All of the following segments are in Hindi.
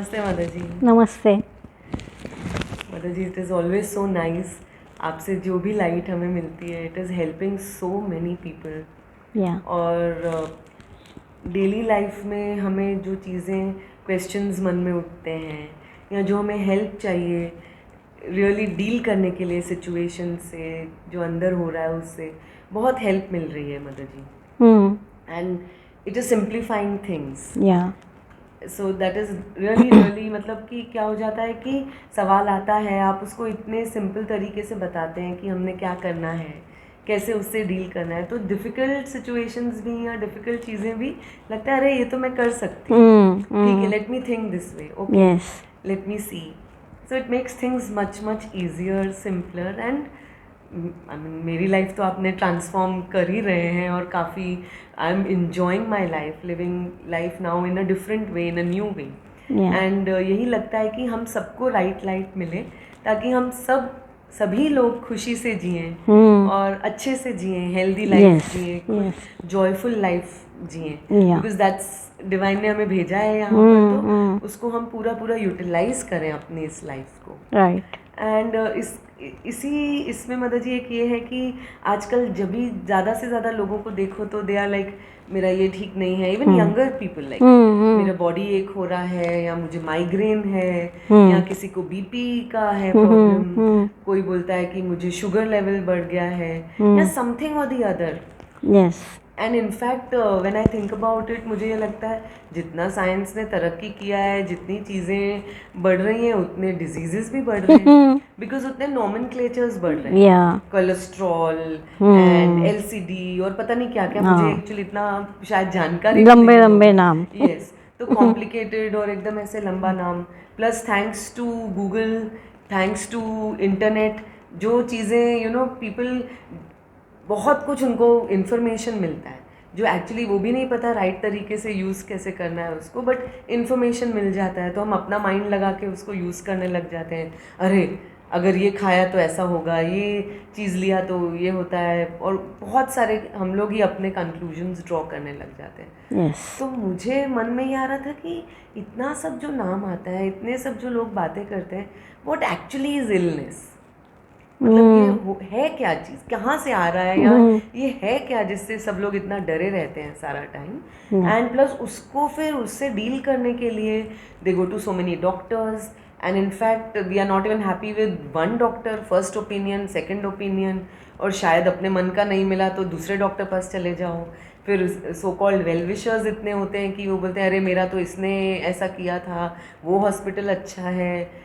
नमस्ते मदर जी। नमस्ते। Mother ji, it is always so nice, आपसे जो भी लाइट हमें मिलती है it is helping so many people. Yeah और डेली लाइफ में हमें जो चीज़ें क्वेश्चंस मन में उठते हैं या जो हमें हेल्प चाहिए रियली डील करने के लिए सिचुएशन से, जो अंदर हो रहा है उससे बहुत हेल्प मिल रही है mother ji. And it is simplifying things. Yeah so that is really मतलब कि क्या हो जाता है कि सवाल आता है, आप उसको इतने सिंपल तरीके से बताते हैं कि हमने क्या करना है, कैसे उससे डील करना है। तो डिफ़िकल्ट सिचुएशंस भी या डिफ़िकल्ट चीज़ें भी लगता है अरे ये तो मैं कर सकती हूँ, ठीक है, let me think this way, okay, yes let me see. So it makes things much easier, simpler and I mean मेरी लाइफ तो आपने ट्रांसफॉर्म कर ही रहे हैं और काफ़ी I am enjoying my life, living life now in a different way, in a new way. Yeah and यही लगता है कि हम सबको राइट लाइट मिले ताकि हम सभी लोग खुशी से जिएं और अच्छे से जिएं, हेल्दी लाइफ यस जिएं, यस जॉयफुल लाइफ जिएं, या बिकॉज दैट्स डिवाइन ने हमें भेजा है यहाँ पर, तो उसको हम पूरा यूटिलाइज करें अपनी इस लाइफ को। राइट एंड इसमें मदर जी एक ये है कि आजकल जब भी ज़्यादा से ज़्यादा लोगों को देखो तो दे आर लाइक मेरा ये ठीक नहीं है, इवन यंगर पीपल लाइक मेरा बॉडी एक हो रहा है या मुझे माइग्रेन है या किसी को बीपी का है प्रॉब्लम, कोई बोलता है कि मुझे शुगर लेवल बढ़ गया है या समथिंग और the other. Yes and in fact when I think about it, मुझे ये लगता है जितना साइंस ने तरक्की किया है, जितनी चीज़ें बढ़ रही हैं उतने डिजीजेस भी बढ़ रहे हैं, बिकॉज उतने नॉमेनक्लेचर्स बढ़ रहे हैं, या कोलेस्ट्रॉल एंड एलसीडी और पता नहीं क्या क्या, मुझे एक्चुअली इतना शायद जानकारी भी लंबे नहीं लंबे होगी। नाम यस, तो कॉम्प्लिकेटेड और एकदम ऐसे लंबा नाम, plus thanks to Google, thanks to internet, जो चीज़ें यू नो पीपल बहुत कुछ उनको इन्फॉर्मेशन मिलता है जो एक्चुअली वो भी नहीं पता राइट तरीके से यूज़ कैसे करना है उसको, बट इन्फॉर्मेशन मिल जाता है तो हम अपना माइंड लगा के उसको यूज़ करने लग जाते हैं। अरे अगर ये खाया तो ऐसा होगा, ये चीज़ लिया तो ये होता है, और बहुत सारे हम लोग ही अपने कंक्लूजन्स ड्रॉ करने लग जाते हैं। यस तो मुझे मन में ये आ रहा था कि इतना सब जो नाम आता है, इतने सब जो लोग बातें करते हैं, व्हाट एक्चुअली इज़ इलनेस, मतलब ये है क्या चीज़, कहाँ से आ रहा है, या ये है क्या जिससे सब लोग इतना डरे रहते हैं सारा टाइम। एंड प्लस उसको फिर उससे डील करने के लिए they go to so many doctors, and in fact we are not even happy with one doctor, first opinion, second opinion, और शायद अपने मन का नहीं मिला तो दूसरे डॉक्टर पास चले जाओ। फिर सो कॉल्ड वेल विशर्स इतने होते हैं कि वो बोलते हैं अरे मेरा तो इसने ऐसा किया था, वो हॉस्पिटल अच्छा है।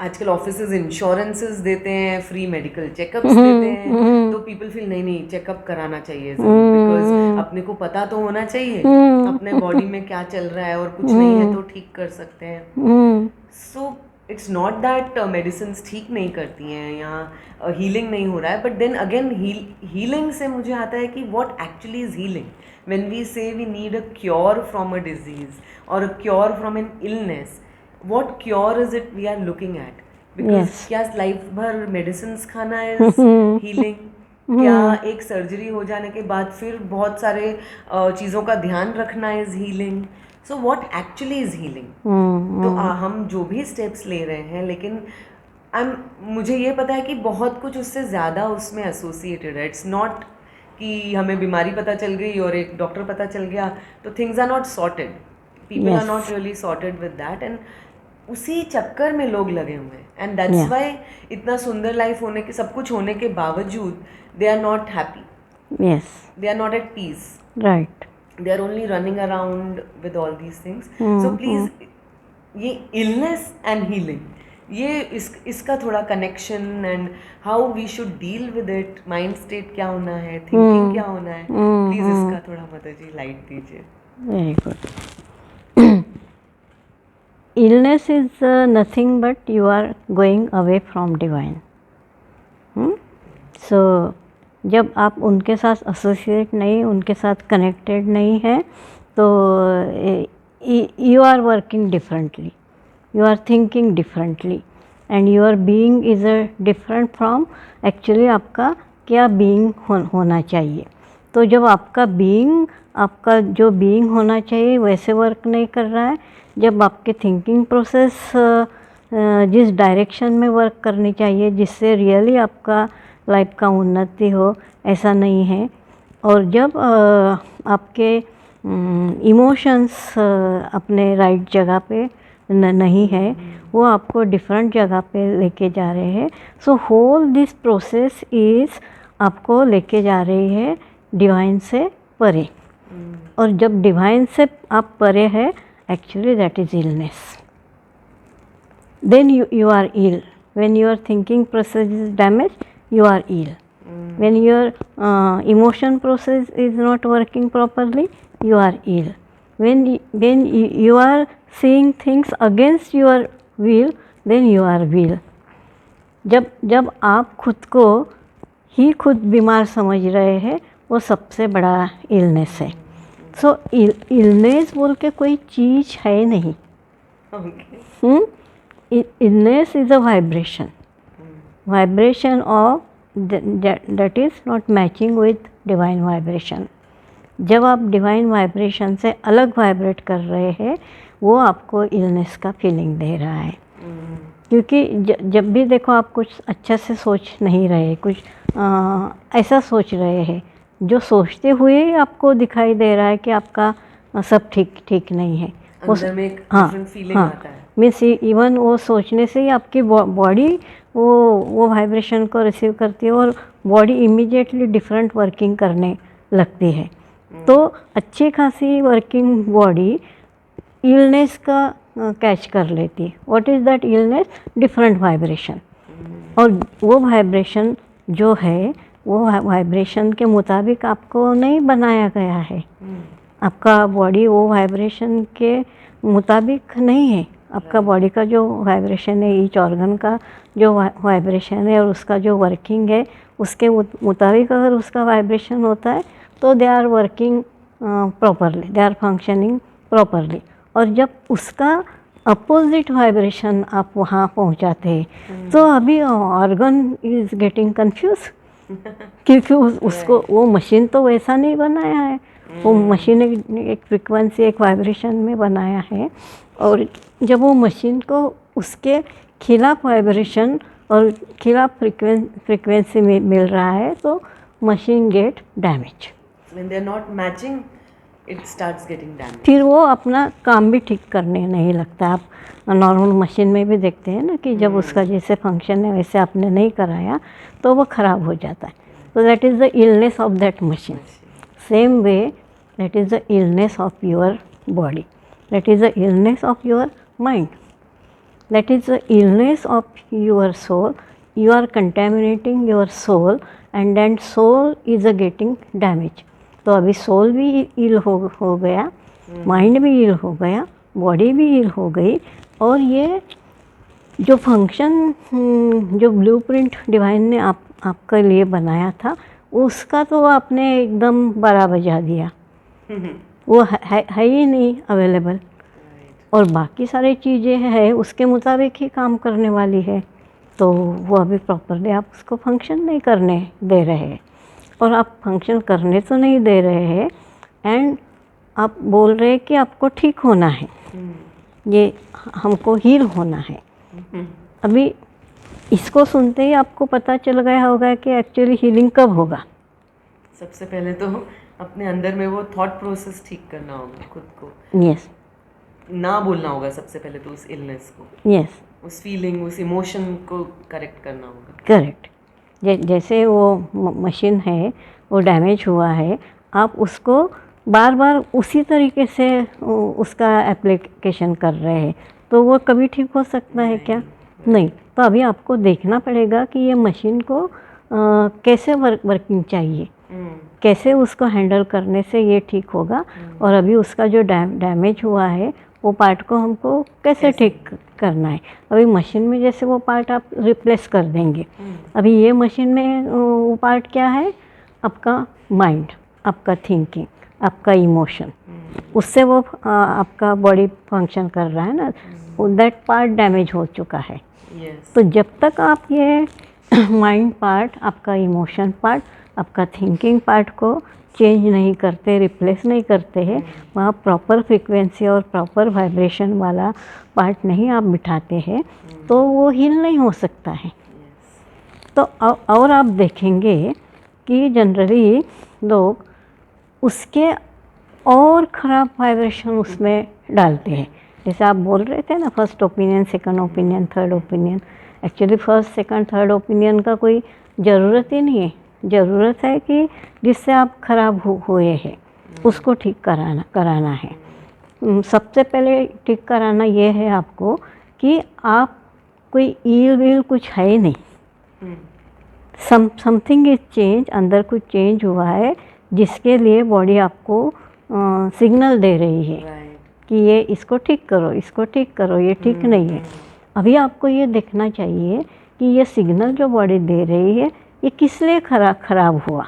आजकल ऑफिसेज इंश्योरेंसेस देते हैं, फ्री मेडिकल चेकअप्स देते हैं, तो पीपल फील नहीं नहीं चेकअप कराना चाहिए ज़रूर, बिकॉज अपने को पता तो होना चाहिए अपने बॉडी में क्या चल रहा है, और कुछ नहीं है तो ठीक कर सकते हैं। So it's not that medicine ठीक नहीं करती हैं या हीलिंग नहीं हो रहा है, बट देन अगेन हीलिंग से मुझे आता है कि what actually is healing. When we say we need a cure from a disease और a cure from an illness, what cure is it we are looking at? Because Yes. क्या लाइफ भर मेडिसिन खाना इज हीलिंग? क्या एक सर्जरी हो जाने के बाद फिर बहुत सारे चीज़ों का ध्यान रखना is healing? So what actually is healing? तो हम जो भी स्टेप्स ले रहे हैं, लेकिन मुझे ये पता है कि बहुत कुछ उससे ज़्यादा उसमें एसोसिएटेड है। इट्स नॉट कि हमें बीमारी पता चल गई और एक डॉक्टर पता चल गया तो things are not sorted, people are not really sorted with that, and उसी चक्कर में लोग लगे हुए हैं। एंड दैट्स वाई इतना सुंदर लाइफ होने के, सब कुछ होने के बावजूद they are not happy, yes they are not at peace, right they are only running around with all these things. So please, ये illness and healing, ये इसका थोड़ा connection and how we should deal with it, mind state क्या होना है, थिंकिंग क्या होना है, प्लीज इसका थोड़ा मदर जी लाइट दीजिए। Very good. illness is nothing but you are going away from divine. So जब आप उनके साथ एसोसिएट नहीं, उनके साथ कनेक्टेड नहीं है, तो you are working differently, you are thinking differently, and your being is a different from actually आपका क्या बीइंग होना चाहिए। तो जब आपका बीइंग, आपका जो बीइंग होना चाहिए वैसे वर्क नहीं कर रहा है, जब आपके थिंकिंग प्रोसेस जिस डायरेक्शन में वर्क करनी चाहिए जिससे रियली आपका लाइफ का उन्नति हो, ऐसा नहीं है। और जब आपके इमोशंस अपने राइट जगह पे नहीं है, वो आपको डिफरेंट जगह पे लेके जा रहे हैं। So whole this process is आपको लेके जा रही है डिवाइन से परे। और जब डिवाइन से आप परे है, actually that is illness. then you are ill. When your thinking process is damaged, you are ill. When your emotion process is not working properly, you are ill. When you are seeing things against your will, then you are ill. जब आप खुद को ही खुद बीमार समझ रहे हैं, वो सबसे बड़ा इलनेस है। सो इलनेस बोल के कोई चीज़ है नहीं। Illness is a vibration of that is not matching with divine vibration. जब आप डिवाइन वाइब्रेशन से अलग वाइब्रेट कर रहे हैं, वो आपको इलनेस का फीलिंग दे रहा है। क्योंकि जब भी देखो आप कुछ अच्छा से सोच नहीं रहे, कुछ ऐसा सोच रहे हैं जो सोचते हुए ही आपको दिखाई दे रहा है कि आपका सब ठीक नहीं है। अंदर में एक डिफरेंट फीलिंग आता है। मीन्स इवन वो सोचने से ही आपकी बॉडी वो वाइब्रेशन को रिसीव करती है और बॉडी इमीडिएटली डिफरेंट वर्किंग करने लगती है। तो अच्छी खासी वर्किंग बॉडी इलनेस का कैच कर लेती है। What is that illness? Different vibration. और वो वाइब्रेशन जो है, वो वाइब्रेशन के मुताबिक आपको नहीं बनाया गया है। आपका बॉडी वो वाइब्रेशन के मुताबिक नहीं है। आपका बॉडी का जो वाइब्रेशन है, ईच ऑर्गन का जो वाइब्रेशन है और उसका जो वर्किंग है, उसके मुताबिक अगर उसका वाइब्रेशन होता है तो they are working properly, they are functioning properly. और जब उसका अपोजिट वाइब्रेशन आप वहाँ पहुँचाते हैं तो अभी ऑर्गन इज़ गेटिंग कंफ्यूज क्योंकि उसको वो मशीन तो वैसा नहीं बनाया है। वो मशीन एक फ्रिक्वेंसी, एक वाइब्रेशन में बनाया है। और जब वो मशीन को उसके खिलाफ वाइब्रेशन और खिलाफ फ्रिक्वेंसी में मिल रहा है तो machine gate damage. When they are not matching, it starts getting damaged. फिर वो अपना काम भी ठीक करने नहीं लगता। आप नॉर्मल मशीन में भी देखते हैं ना कि जब उसका जैसे फंक्शन है वैसे आपने नहीं कराया तो वो ख़राब हो जाता है। तो that is the illness of that machine. Same way that is the illness of your body, that is the illness of your mind, that is the illness of your soul. You are contaminating your soul and then soul is getting damage. तो अभी सोल भी इल हो गया, माइंड भी इल हो गया, बॉडी भी इल हो गई। और ये जो फंक्शन जो ब्लूप्रिंट डिवाइन ने आपके लिए बनाया था, उसका तो आपने एकदम बड़ा बजा दिया। वो है ही नहीं अवेलेबल। और बाकी सारी चीज़ें हैं उसके मुताबिक ही काम करने वाली है, तो वो अभी प्रॉपरली आप उसको फंक्शन नहीं करने दे रहे हैं। और आप फंक्शन करने तो नहीं दे रहे हैं एंड आप बोल रहे हैं कि आपको ठीक होना है, ये हमको हील होना है। अभी इसको सुनते ही आपको पता चल गया होगा कि एक्चुअली हीलिंग कब होगा। सबसे पहले तो अपने अंदर में वो थॉट प्रोसेस ठीक करना होगा खुद को। यस, ना बोलना होगा सबसे पहले तो उस इलनेस को। यस, उस फीलिंग, उस इमोशन को करेक्ट करना होगा। करेक्ट। जैसे वो मशीन है वो डैमेज हुआ है, आप उसको बार बार उसी तरीके से उसका एप्लीकेशन कर रहे हैं तो वो कभी ठीक हो सकता है क्या? नहीं। तो अभी आपको देखना पड़ेगा कि ये मशीन को कैसे वर्किंग चाहिए, कैसे उसको हैंडल करने से ये ठीक होगा। और अभी उसका जो डैमेज हुआ है वो पार्ट को हमको कैसे ठीक करना है। अभी मशीन में जैसे वो पार्ट आप रिप्लेस कर देंगे, अभी ये मशीन में वो पार्ट क्या है? आपका माइंड, आपका थिंकिंग, आपका इमोशन, उससे वो आपका बॉडी फंक्शन कर रहा है ना, दैट पार्ट डैमेज हो चुका है। तो जब तक आप ये माइंड पार्ट, आपका इमोशन पार्ट आपका थिंकिंग पार्ट को चेंज नहीं करते, रिप्लेस नहीं करते हैं, वहाँ प्रॉपर फ्रीक्वेंसी और प्रॉपर वाइब्रेशन वाला पार्ट नहीं आप बिठाते हैं, तो वो हील नहीं हो सकता है। तो और आप देखेंगे कि जनरली लोग उसके और ख़राब वाइब्रेशन उसमें डालते हैं। जैसे आप बोल रहे थे ना, first opinion, second opinion, third opinion. Actually first second third opinion का कोई ज़रूरत ही नहीं है। ज़रूरत है कि जिससे आप ख़राब हुए हैं उसको ठीक कराना है। सबसे पहले ठीक कराना ये है आपको कि आप कोई ईल वील कुछ है ही नहीं। समथिंग इज चेंज, अंदर कुछ चेंज हुआ है जिसके लिए बॉडी आपको सिग्नल दे रही है कि ये इसको ठीक करो, इसको ठीक करो, ये ठीक नहीं है। अभी आपको ये देखना चाहिए कि ये सिग्नल जो बॉडी दे रही है ये किस लिए खराब हुआ।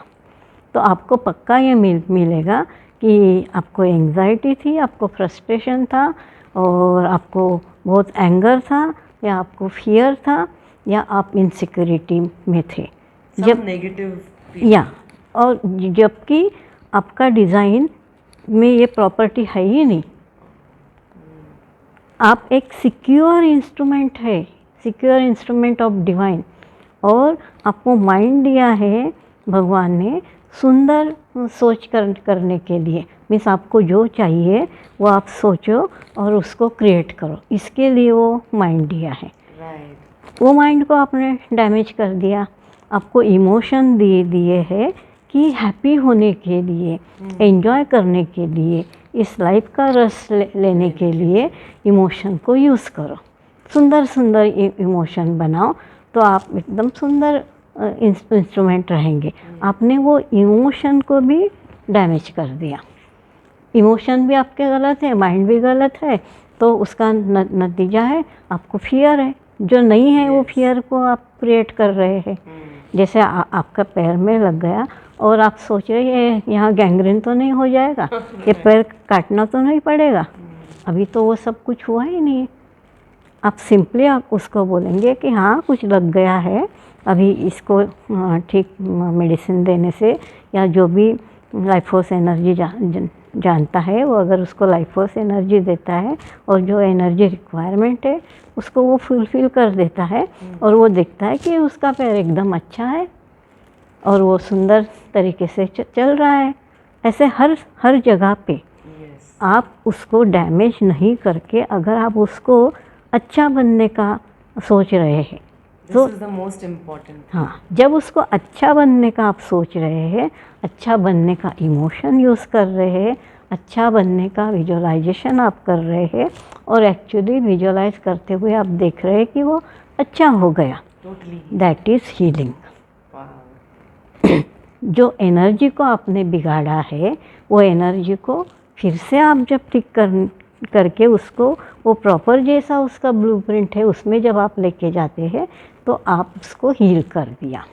तो आपको पक्का ये मिलेगा कि आपको एंग्जाइटी थी, आपको फ्रस्ट्रेशन था, और आपको बहुत एंगर था, या आपको फियर था, या आप इनसिक्योरिटी में थे, जब नेगेटिव, या और जबकि आपका डिज़ाइन में ये प्रॉपर्टी है ही नहीं। आप एक सिक्योर इंस्ट्रूमेंट है, सिक्योर इंस्ट्रूमेंट ऑफ डिवाइन, और आपको माइंड दिया है भगवान ने सुंदर सोच करने के लिए। मीन्स आपको जो चाहिए वो आप सोचो और उसको क्रिएट करो, इसके लिए वो माइंड दिया है। वो माइंड को आपने डैमेज कर दिया। आपको इमोशन दिए हैं कि हैप्पी होने के लिए, एंजॉय करने के लिए, इस लाइफ का रस लेने के लिए इमोशन को यूज़ करो, सुंदर सुंदर इमोशन बनाओ, तो आप एकदम सुंदर इंस्ट्रूमेंट रहेंगे। आपने वो इमोशन को भी डैमेज कर दिया। इमोशन भी आपके गलत है, माइंड भी गलत है, तो उसका नतीजा है आपको फियर है। जो नहीं है वो फियर को आप क्रिएट कर रहे हैं। जैसे आपका पैर में लग गया और आप सोच रहे हैं यहाँ गैंग्रीन तो नहीं हो जाएगा, ये पैर काटना तो नहीं पड़ेगा। अभी तो वो सब कुछ हुआ ही नहीं है। आप सिंपली आप उसको बोलेंगे कि हाँ कुछ लग गया है, अभी इसको ठीक मेडिसिन देने से, या जो भी लाइफ फोर्स एनर्जी जानता है वो अगर उसको लाइफ फोर्स एनर्जी देता है और जो एनर्जी रिक्वायरमेंट है उसको वो फुलफ़िल कर देता है, और वो देखता है कि उसका पैर एकदम अच्छा है और वो सुंदर तरीके से चल रहा है। ऐसे हर जगह पे आप उसको डैमेज नहीं करके, अगर आप उसको अच्छा बनने का सोच रहे हैं तो This is the most important. हाँ, जब उसको अच्छा बनने का आप सोच रहे हैं, अच्छा बनने का इमोशन यूज़ कर रहे हैं, अच्छा बनने का विजुअलाइजेशन आप कर रहे हैं, और एक्चुअली विजुअलाइज करते हुए आप देख रहे हैं कि वो अच्छा हो गया, दैट इज़ हीलिंग। जो एनर्जी को आपने बिगाड़ा है वो एनर्जी को फिर से आप जब ठीक करके उसको वो प्रॉपर जैसा उसका ब्लूप्रिंट है उसमें जब आप लेके जाते हैं तो आप उसको हील कर दिया।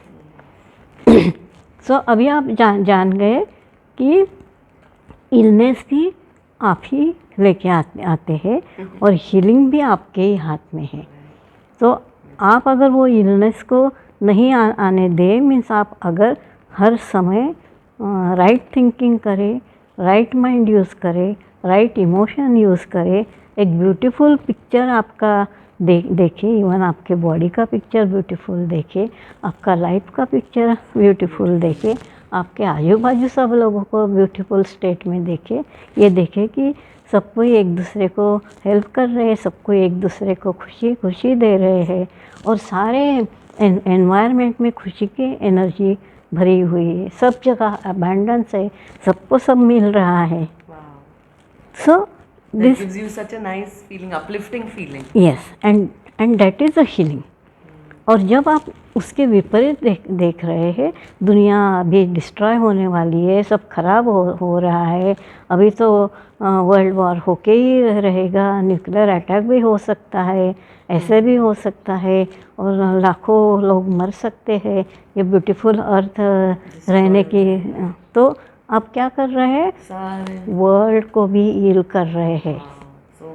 सो अभी आप जान गए कि इलनेस भी आप ही लेके आते हैं और हीलिंग भी आपके ही हाथ में है। तो आप अगर वो इलनेस को नहीं आने दें, मीन्स आप अगर हर समय राइट थिंकिंग करें, राइट माइंड यूज़ करें, राइट इमोशन यूज़ करें, एक ब्यूटीफुल पिक्चर आपका देखे, इवन आपके बॉडी का पिक्चर ब्यूटीफुल देखे, आपका लाइफ का पिक्चर ब्यूटीफुल देखे, आपके आजू बाजू सब लोगों को ब्यूटीफुल स्टेट में देखे, ये देखे कि सब कोई एक दूसरे को हेल्प कर रहे हैं, सबको एक दूसरे को खुशी दे रहे हैं, और सारे एनवायरनमेंट में खुशी की एनर्जी भरी हुई है, सब जगह अबैंडेंस है, सबको सब मिल रहा है। सो That gives you such a nice feeling, uplifting feeling. Yes, and that is a healing. और जब आप उसके विपरीत देख रहे हैं, दुनिया अभी डिस्ट्रॉय होने वाली है, सब खराब हो रहा है, अभी तो वर्ल्ड वॉर होके ही रहेगा, न्यूक्लियर अटैक भी हो सकता है, ऐसे भी हो सकता है, और लाखों लोग मर सकते हैं, ये ब्यूटीफुल अर्थ रहने की, तो आप क्या कर रहे हैं, सारे वर्ल्ड को भी हील कर रहे हैं। So,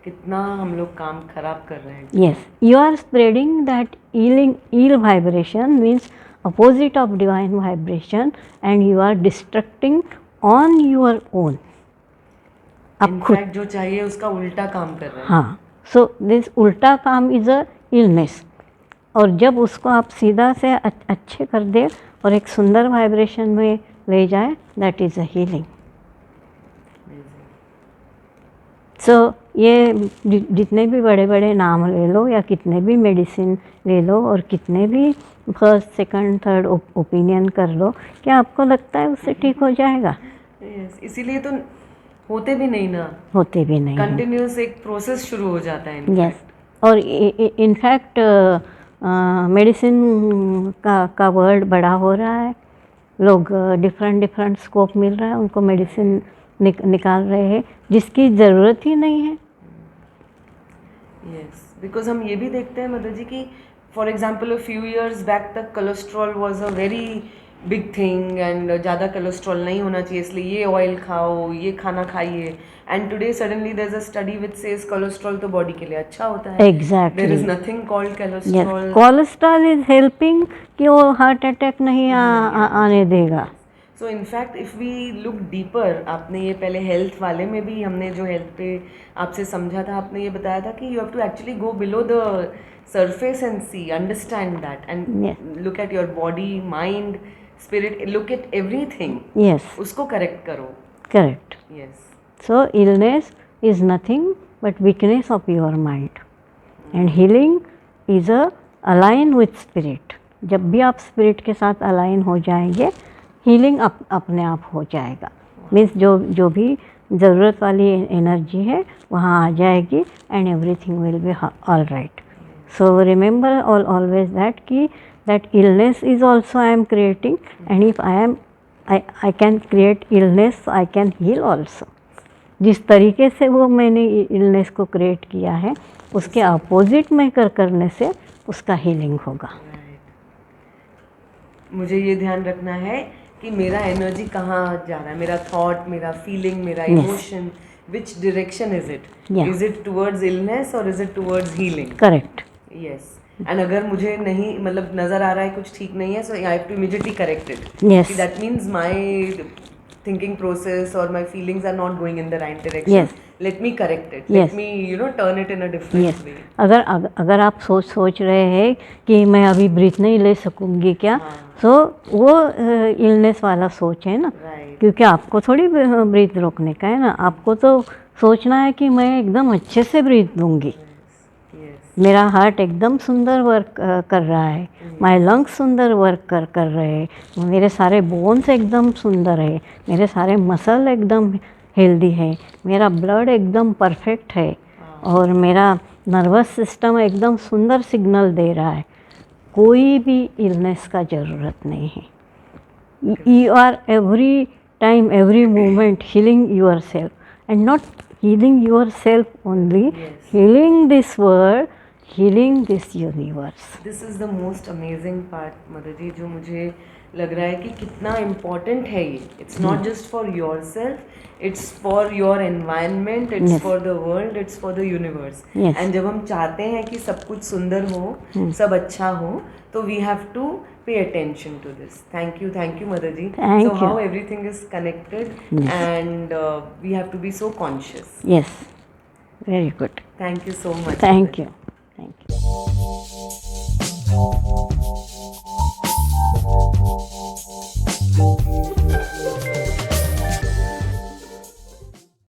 कितना हम लोग काम खराब कर रहे हैं। Yes, you are spreading that healing vibration, means opposite of divine vibration and you are destructing on your own. आप खुद इनफैक्ट जो चाहिए उसका उल्टा काम कर रहे हैं. हाँ, सो दिस उल्टा काम इज़ अ इलनेस. और जब उसको आप सीधा से अच्छे कर दे और एक सुंदर वाइब्रेशन में ले जाए, दैट इज़ अ हीलिंग. सो ये जितने भी बड़े बड़े नाम ले लो या कितने भी मेडिसिन ले लो और कितने भी फर्स्ट सेकंड थर्ड ओपिनियन कर लो, क्या आपको लगता है उससे ठीक हो जाएगा? Yes, इसीलिए तो होते भी नहीं ना, होते भी नहीं. कंटिन्यूस एक प्रोसेस शुरू हो जाता है. यस. और इनफैक्ट मेडिसिन का वर्ड बड़ा हो रहा है. लोग डिफरेंट स्कोप मिल रहा है उनको, मेडिसिन निकाल रहे हैं जिसकी ज़रूरत ही नहीं है. यस, बिकॉज हम ये भी देखते हैं मदर जी कि for example few years back तक cholesterol was a very big thing and ज़्यादा कोलेस्ट्रॉल नहीं होना चाहिए, इसलिए ये ऑयल खाओ, ये खाना खाइए. And today suddenly there is a study which says cholesterol तो बॉडी के लिए अच्छा होता है. Exactly. There is nothing called cholesterol. Cholesterol is helping कि वो हार्ट अटैक नहीं आने देगा. So in fact if we look deeper, आपने ये पहले हेल्थ वाले में भी हमने जो हेल्थ पे आपसे समझा था, आपने ये बताया था कि you have to actually go below the surface and see, understand that and look at your body, mind, spirit, look at everything. Yes. उसको करेक्ट करो. Correct. Yes. So illness is nothing but weakness of your mind and healing is a align with spirit. जब भी आप स्पिरिट के साथ अलाइन हो जाएंगे, हीलिंग अपने आप हो जाएगा. मीन्स जो भी ज़रूरत वाली एनर्जी है वहाँ आ जाएगी and everything will be all right. So remember always that कि that illness is also I am creating and if I can create illness I can heal also. जिस तरीके से वो मैंने इलनेस को क्रिएट किया है उसके अपोजिट में करने से उसका हीलिंग होगा. मुझे ये ध्यान रखना है कि मेरा एनर्जी कहाँ जा रहा है, मेरा थॉट, मेरा फीलिंग, मेरा emotion, which direction is it? Is it towards illness और is it towards healing? Correct. Yes. And अगर मुझे नहीं मतलब नज़र आ रहा है कुछ ठीक नहीं है, so I have to immediately correct it. Yes. That means my thinking process or my feelings are not going in the right direction. Yes. Let me correct it. Yes. Let me turn it in a different way. अगर आप सोच रहे हैं कि मैं अभी ब्रीथ नहीं ले सकूंगी क्या, तो वो इलनेस वाला सोच है ना. Right. क्योंकि आपको थोड़ी ब्रीथ रोकने का है ना, आपको तो सोचना है कि मैं एकदम अच्छे से ब्रीथ लूँगी. मेरा हार्ट एकदम सुंदर वर्क कर रहा है, माय लंग्स सुंदर वर्क कर रहे हैं, मेरे सारे बोन्स एकदम सुंदर है, मेरे सारे मसल एकदम हेल्दी है, मेरा ब्लड एकदम परफेक्ट है और मेरा नर्वस सिस्टम एकदम सुंदर सिग्नल दे रहा है. कोई भी इलनेस का ज़रूरत नहीं है. You are every time every moment healing yourself and not healing yourself only, healing this world, healing this universe. This is the most amazing part, Mother ji, जो मुझे लग रहा है कि कितना important है ये. It's not just for yourself, it's for your environment, it's for the world, it's for the universe. And जब हम चाहते हैं कि सब कुछ सुंदर हो, सब अच्छा हो, तो we have to pay attention to this. Thank you, Mother ji. So how everything is connected and we have to be so conscious. Yes, very good. Thank you so much. Thank you. Thank you.